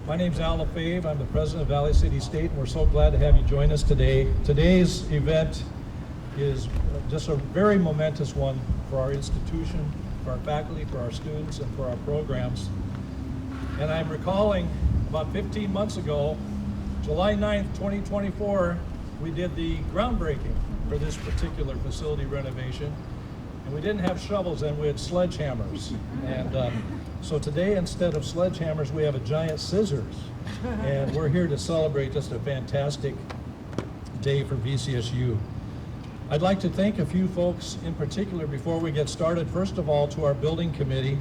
My name's Al LaFave. I'm the president of Valley City State, and we're so glad to have you join us today. Today's event is just a very momentous one for our institution, for our faculty, for our students, and for our programs. And I'm recalling about 15 months ago, July 9th, 2024, we did the groundbreaking for this particular facility renovation. And we didn't have shovels, and we had sledgehammers. And so today, instead of sledgehammers, we have a giant scissors. And we're here to celebrate just a fantastic day for VCSU. I'd like to thank a few folks in particular before we get started. First of all, to our building committee.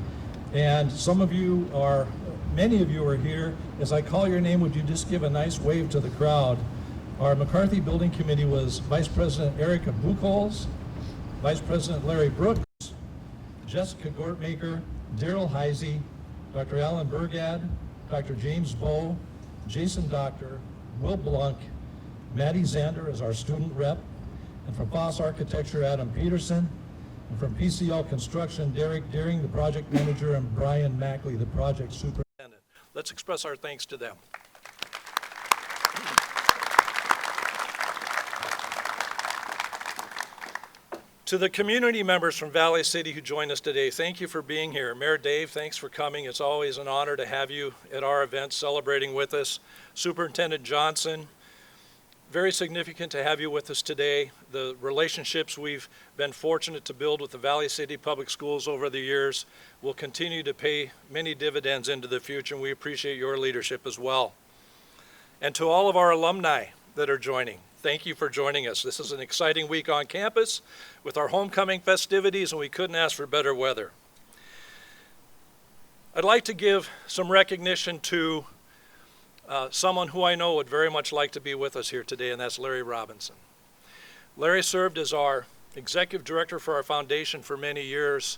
And many of you are here. As I call your name, would you just give a nice wave to the crowd? Our McCarthy Building Committee was Vice President Erica Buchholz, Vice President Larry Brooks, Jessica Gortmaker, Daryl Heisey, Dr. Alan Burgad, Dr. James Bowe, Jason Doctor, Will Blunk, Maddie Zander as our student rep, and from Foss Architecture, Adam Peterson, and from PCL Construction, Derek Deering, the project manager, and Brian Mackley, the project superintendent. Let's express our thanks to them. To the community members from Valley City who joined us today, thank you for being here. Mayor Dave, thanks for coming. It's always an honor to have you at our event celebrating with us. Superintendent Johnson, very significant to have you with us today. The relationships we've been fortunate to build with the Valley City Public Schools over the years will continue to pay many dividends into the future, and we appreciate your leadership as well. And to all of our alumni that are joining, thank you for joining us. This is an exciting week on campus with our homecoming festivities, and we couldn't ask for better weather. I'd like to give some recognition to someone who I know would very much like to be with us here today, and that's Larry Robinson. Larry served as our executive director for our foundation for many years,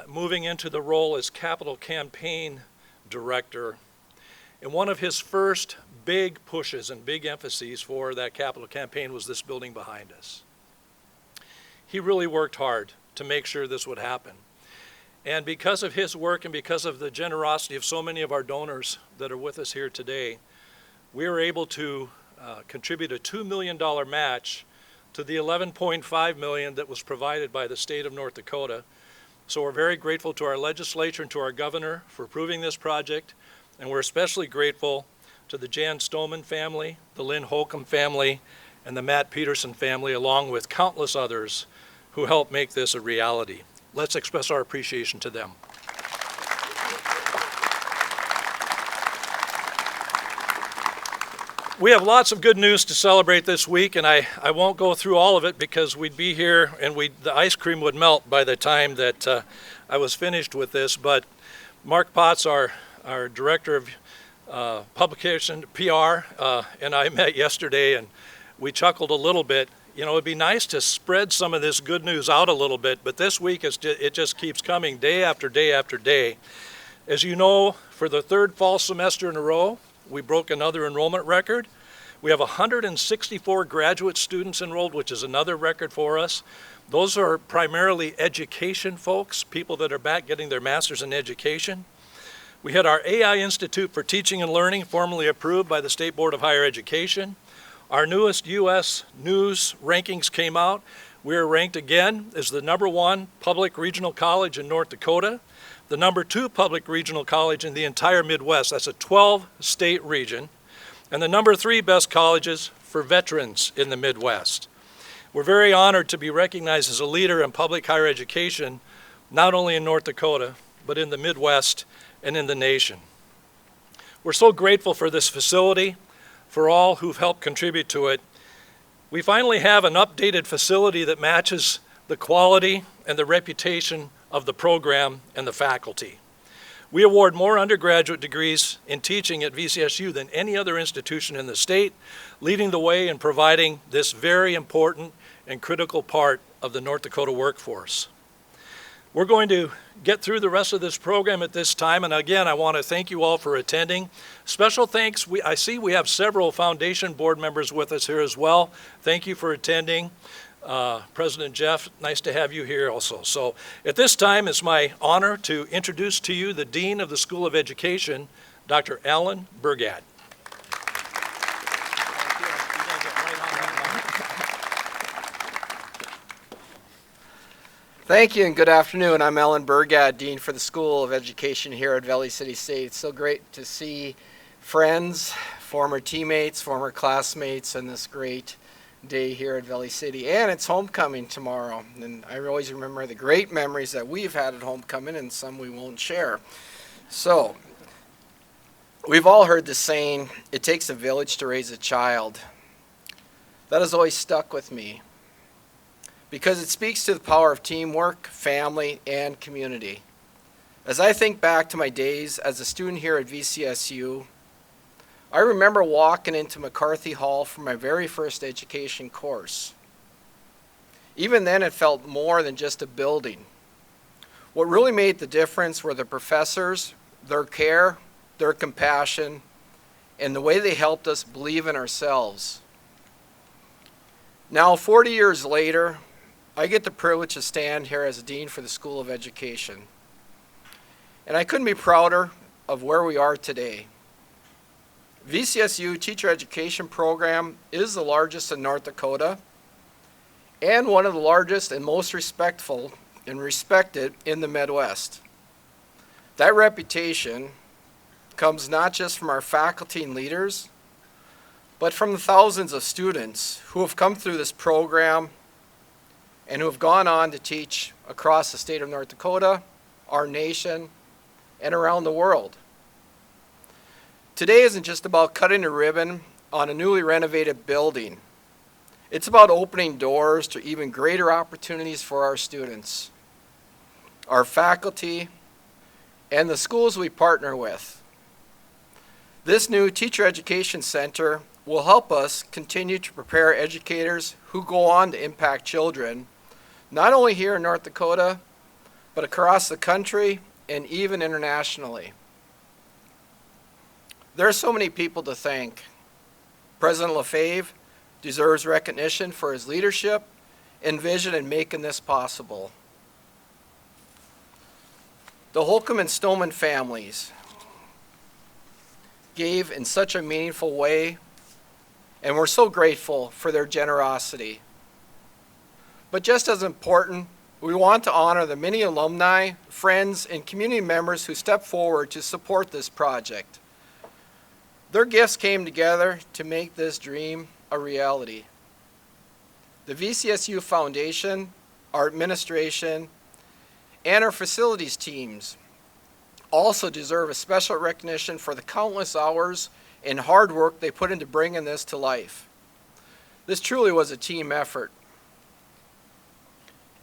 moving into the role as capital campaign director. And one of his first big pushes and big emphases for that capital campaign was this building behind us. He really worked hard to make sure this would happen. And because of his work and because of the generosity of so many of our donors that are with us here today, we were able to contribute a $2 million match to the $11.5 million that was provided by the state of North Dakota. So we're very grateful to our legislature and to our governor for approving this project. And we're especially grateful to the Jan Stoneman family, the Lynn Holcomb family, and the Matt Peterson family, along with countless others who helped make this a reality. Let's express our appreciation to them. We have lots of good news to celebrate this week, and I won't go through all of it because we'd be here and the ice cream would melt by the time that I was finished with this. But Mark Potts, our director of publication, PR, and I met yesterday, and we chuckled a little bit. You know, it'd be nice to spread some of this good news out a little bit, but this week it just keeps coming day after day after day. As you know, for the third fall semester in a row, we broke another enrollment record. We have 164 graduate students enrolled, which is another record for us. Those are primarily education folks, people that are back getting their master's in education. We had our AI Institute for Teaching and Learning formally approved by the State Board of Higher Education. Our newest U.S. News rankings came out. We are ranked again as the #1 public regional college in North Dakota, the #2 public regional college in the entire Midwest. That's a 12-state region, and the #3 best colleges for veterans in the Midwest. We're very honored to be recognized as a leader in public higher education, not only in North Dakota, but in the Midwest and in the nation. We're so grateful for this facility, for all who've helped contribute to it. We finally have an updated facility that matches the quality and the reputation of the program and the faculty. We award more undergraduate degrees in teaching at VCSU than any other institution in the state, leading the way in providing this very important and critical part of the North Dakota workforce. We're going to get through the rest of this program at this time, and again, I want to thank you all for attending. Special thanks, I see we have several foundation board members with us here as well. Thank you for attending. President Jeff, nice to have you here also. So at this time, it's my honor to introduce to you the Dean of the School of Education, Dr. Alan Burgad. Thank you and good afternoon. I'm Alan Burgad, Dean for the School of Education here at Valley City State. It's so great to see friends, former teammates, former classmates on this great day here at Valley City. And it's homecoming tomorrow. And I always remember the great memories that we've had at homecoming and some we won't share. So, we've all heard the saying, it takes a village to raise a child. That has always stuck with me, because it speaks to the power of teamwork, family, and community. As I think back to my days as a student here at VCSU, I remember walking into McCarthy Hall for my very first education course. Even then, it felt more than just a building. What really made the difference were the professors, their care, their compassion, and the way they helped us believe in ourselves. Now, 40 years later, I get the privilege to stand here as a Dean for the School of Education. And I couldn't be prouder of where we are today. VCSU Teacher Education Program is the largest in North Dakota and one of the largest and most respectful and respected in the Midwest. That reputation comes not just from our faculty and leaders, but from the thousands of students who have come through this program and who have gone on to teach across the state of North Dakota, our nation, and around the world. Today isn't just about cutting a ribbon on a newly renovated building. It's about opening doors to even greater opportunities for our students, our faculty, and the schools we partner with. This new Teacher Education Center will help us continue to prepare educators who go on to impact children, not only here in North Dakota, but across the country and even internationally. There are so many people to thank. President Lefebvre deserves recognition for his leadership and vision in making this possible. The Holcomb and Stoneman families gave in such a meaningful way, and we're so grateful for their generosity. But just as important, we want to honor the many alumni, friends, and community members who stepped forward to support this project. Their gifts came together to make this dream a reality. The VCSU Foundation, our administration, and our facilities teams also deserve a special recognition for the countless hours and hard work they put into bringing this to life. This truly was a team effort.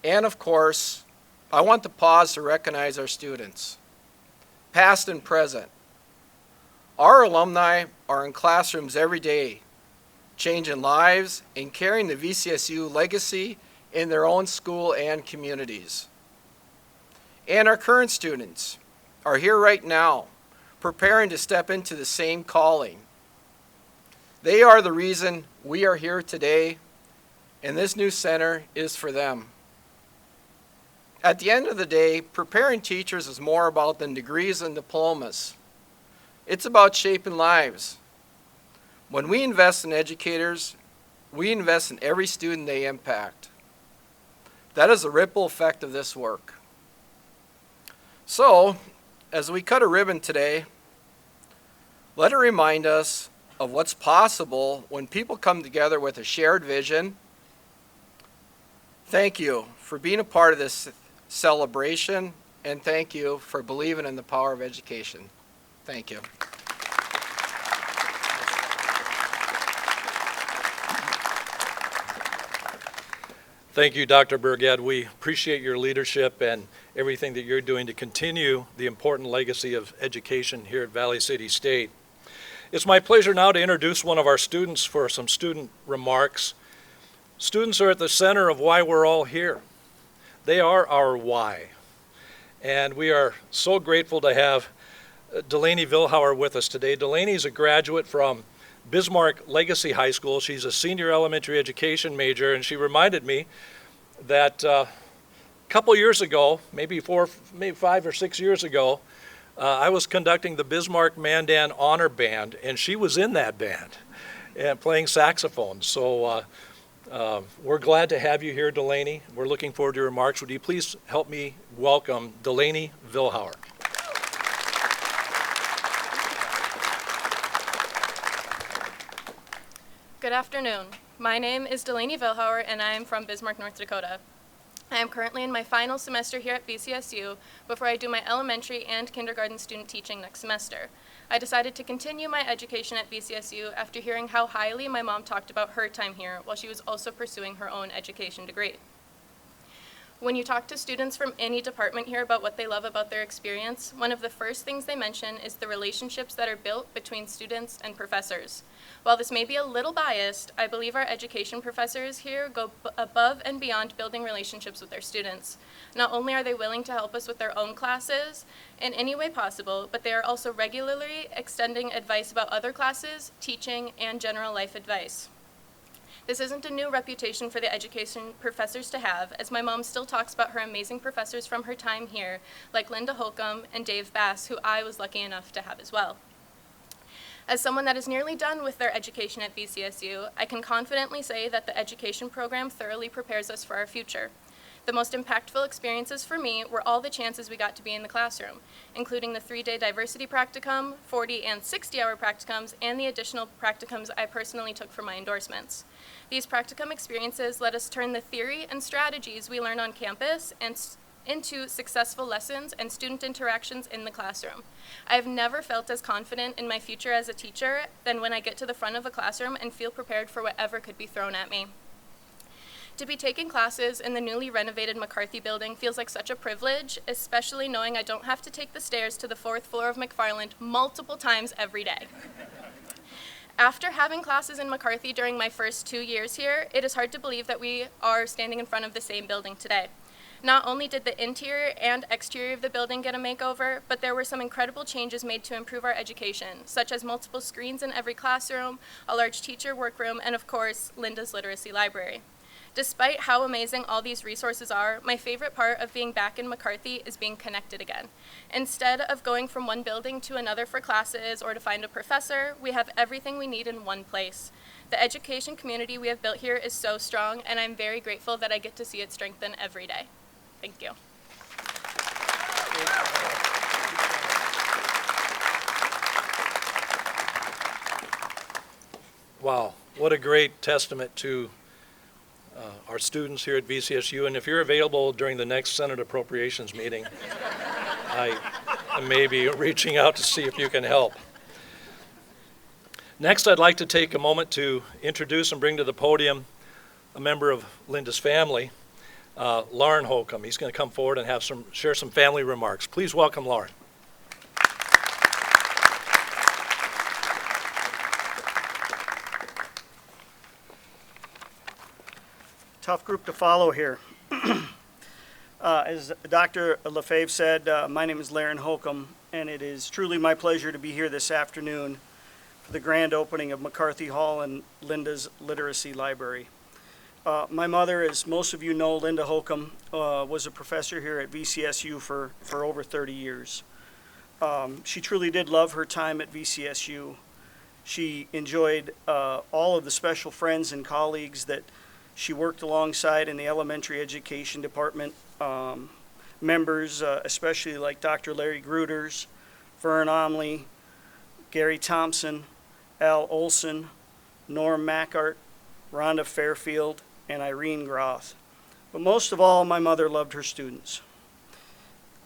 And of course, I want to pause to recognize our students, past and present. Our alumni are in classrooms every day, changing lives and carrying the VCSU legacy in their own school and communities. And our current students are here right now, preparing to step into the same calling. They are the reason we are here today, and this new center is for them. At the end of the day, preparing teachers is more about than degrees and diplomas. It's about shaping lives. When we invest in educators, we invest in every student they impact. That is the ripple effect of this work. So, as we cut a ribbon today, let it remind us of what's possible when people come together with a shared vision. Thank you for being a part of this celebration, and thank you for believing in the power of education. Thank you. Thank you, Dr. Burgad. We appreciate your leadership and everything that you're doing to continue the important legacy of education here at Valley City State. It's my pleasure now to introduce one of our students for some student remarks. Students are at the center of why we're all here. They are our why. And we are so grateful to have Delaney Vilhauer with us today. Delaney is a graduate from Bismarck Legacy High School. She's a senior elementary education major, and she reminded me that a couple years ago, maybe 5 or 6 years ago, I was conducting the Bismarck Mandan Honor Band, and she was in that band and playing saxophone. So we're glad to have you here, Delaney. We're looking forward to your remarks. Would you please help me welcome Delaney Vilhauer? Good afternoon. My name is Delaney Vilhauer, and I am from Bismarck, North Dakota. I am currently in my final semester here at VCSU before I do my elementary and kindergarten student teaching next semester. I decided to continue my education at VCSU after hearing how highly my mom talked about her time here while she was also pursuing her own education degree. When you talk to students from any department here about what they love about their experience, one of the first things they mention is the relationships that are built between students and professors. While this may be a little biased, I believe our education professors here go above and beyond building relationships with their students. Not only are they willing to help us with their own classes in any way possible, but they are also regularly extending advice about other classes, teaching, and general life advice. This isn't a new reputation for the education professors to have, as my mom still talks about her amazing professors from her time here, like Linda Holcomb and Dave Bass, who I was lucky enough to have as well. As someone that is nearly done with their education at VCSU, I can confidently say that the education program thoroughly prepares us for our future. The most impactful experiences for me were all the chances we got to be in the classroom, including the 3-day diversity practicum, 40 and 60-hour practicums, and the additional practicums I personally took for my endorsements. These practicum experiences let us turn the theory and strategies we learn on campus into successful lessons and student interactions in the classroom. I have never felt as confident in my future as a teacher than when I get to the front of a classroom and feel prepared for whatever could be thrown at me. To be taking classes in the newly renovated McCarthy building feels like such a privilege, especially knowing I don't have to take the stairs to the 4th floor of McFarland multiple times every day. After having classes in McCarthy during my first 2 years here, it is hard to believe that we are standing in front of the same building today. Not only did the interior and exterior of the building get a makeover, but there were some incredible changes made to improve our education, such as multiple screens in every classroom, a large teacher workroom, and of course, Linda's Literacy Library. Despite how amazing all these resources are, my favorite part of being back in McCarthy is being connected again. Instead of going from one building to another for classes or to find a professor, we have everything we need in one place. The education community we have built here is so strong, and I'm very grateful that I get to see it strengthen every day. Thank you. Wow, what a great testament to our students here at VCSU. And if you're available during the next Senate Appropriations meeting, I may be reaching out to see if you can help. Next, I'd like to take a moment to introduce and bring to the podium a member of Linda's family, Lauren Holcomb. He's going to come forward and share some family remarks. Please welcome Lauren. Tough group to follow here. As Dr. Lefebvre said, my name is Lauren Holcomb, and it is truly my pleasure to be here this afternoon for the grand opening of McCarthy Hall and Linda's Literacy Library. My mother, as most of you know, Linda Holcomb, was a professor here at VCSU for over 30 years. She truly did love her time at VCSU. She enjoyed all of the special friends and colleagues that she worked alongside in the elementary education department, members, especially like Dr. Larry Gruters, Vern Omley, Gary Thompson, Al Olson, Norm Mackart, Rhonda Fairfield, and Irene Groth. But most of all, my mother loved her students.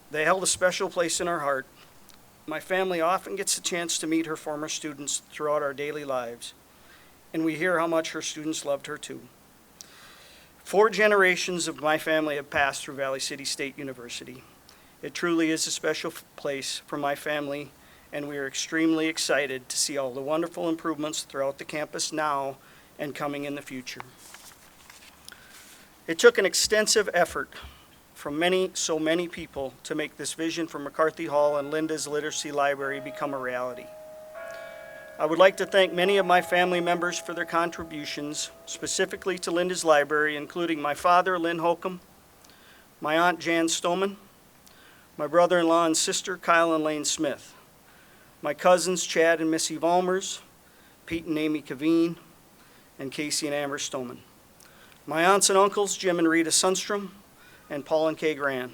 They held a special place in her heart. My family often gets a chance to meet her former students throughout our daily lives, and we hear how much her students loved her too. 4 generations of my family have passed through Valley City State University. It truly is a special place for my family, and we are extremely excited to see all the wonderful improvements throughout the campus now and coming in the future. It took an extensive effort from so many people to make this vision for McCarthy Hall and Linda's Literacy Library become a reality. I would like to thank many of my family members for their contributions, specifically to Linda's Library, including my father, Lynn Holcomb, my aunt, Jan Stoneman, my brother-in-law and sister Kyle and Lane Smith, my cousins Chad and Missy Valmers, Pete and Amy Kaveen, and Casey and Amber Stoneman, my aunts and uncles Jim and Rita Sundstrom, and Paul and Kay Gran.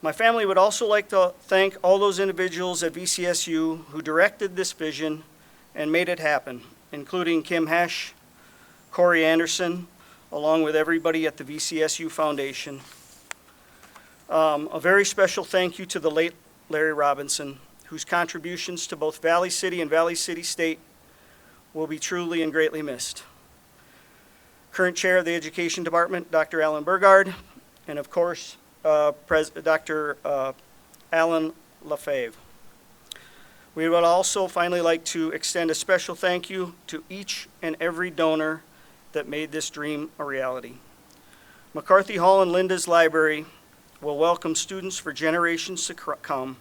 My family would also like to thank all those individuals at VCSU who directed this vision and made it happen, including Kim Hesh, Corey Anderson, along with everybody at the VCSU Foundation. A very special thank you to the late Larry Robinson, whose contributions to both Valley City and Valley City State will be truly and greatly missed. Current Chair of the Education Department, Dr. Alan Burgard, and of course, Dr. Alan Lefebvre. We would also finally like to extend a special thank you to each and every donor that made this dream a reality. McCarthy Hall and Linda's Library will welcome students for generations to come,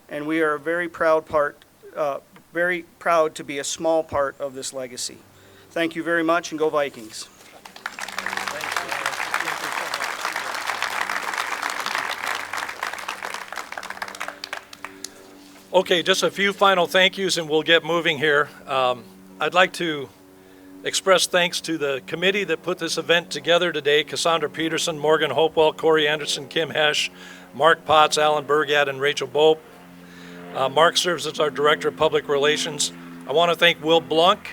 and we are very proud to be a small part of this legacy. Thank you very much, and go Vikings. Okay, just a few final thank yous and we'll get moving here. I'd like to express thanks to the committee that put this event together today: Cassandra Peterson, Morgan Hopewell, Corey Anderson, Kim Hesh, Mark Potts, Alan Burgad, and Rachel Bope. Mark serves as our Director of Public Relations. I want to thank Will Blunk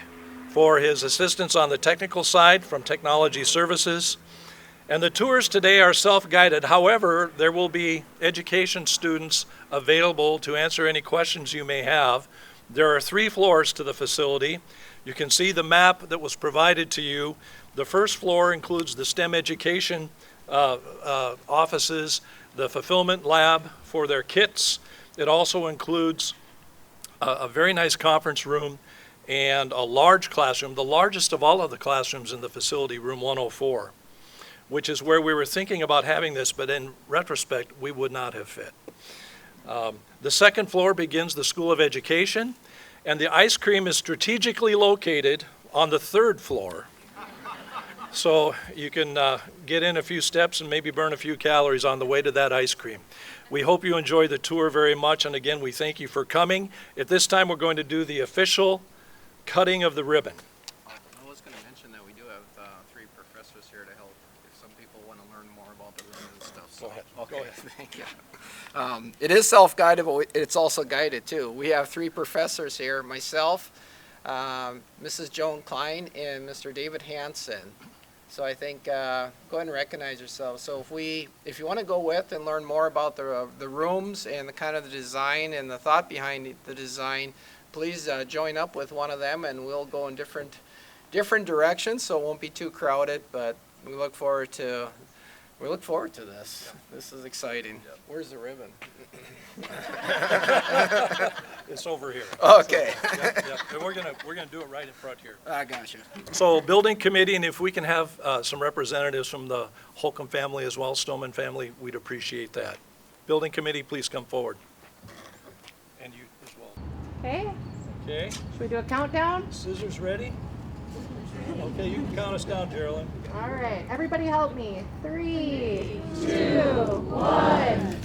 for his assistance on the technical side from Technology Services. And the tours today are self-guided. However, there will be education students available to answer any questions you may have. There are 3 floors to the facility. You can see the map that was provided to you. The first floor includes the STEM education offices, the fulfillment lab for their kits. It also includes a very nice conference room and a large classroom, the largest of all of the classrooms in the facility, room 104, which is where we were thinking about having this, but in retrospect, we would not have fit. The second floor begins the School of Education, and the ice cream is strategically located on the 3rd floor. So you can get in a few steps and maybe burn a few calories on the way to that ice cream. We hope you enjoy the tour very much, and again, we thank you for coming. At this time, we're going to do the official cutting of the ribbon. I was going to mention that we do have 3 professors here to help if some people want to learn more about the room and stuff. So. Go ahead. Okay, Go ahead. thank you. It is self-guided, but it's also guided too. We have 3 professors here: myself, Mrs. Joan Klein, and Mr. David Hansen. So I think go ahead and recognize yourselves. So if you want to go with and learn more about the rooms and the kind of the design and the thought behind the design, please join up with one of them, and we'll go in different directions, so it won't be too crowded. But we look forward to this. This is exciting. Yep. Where's the ribbon? It's over here. Okay. Yep. And we're gonna do it right in front here. I gotcha. So building committee, and if we can have some representatives from the Holcomb family as well, Stoneman family, we'd appreciate that. Building committee, please come forward. And you as well. Okay, Okay, should we do a countdown? scissors ready? Okay, you can count us down, Geraldine. All right, everybody help me. 3, 2, 1.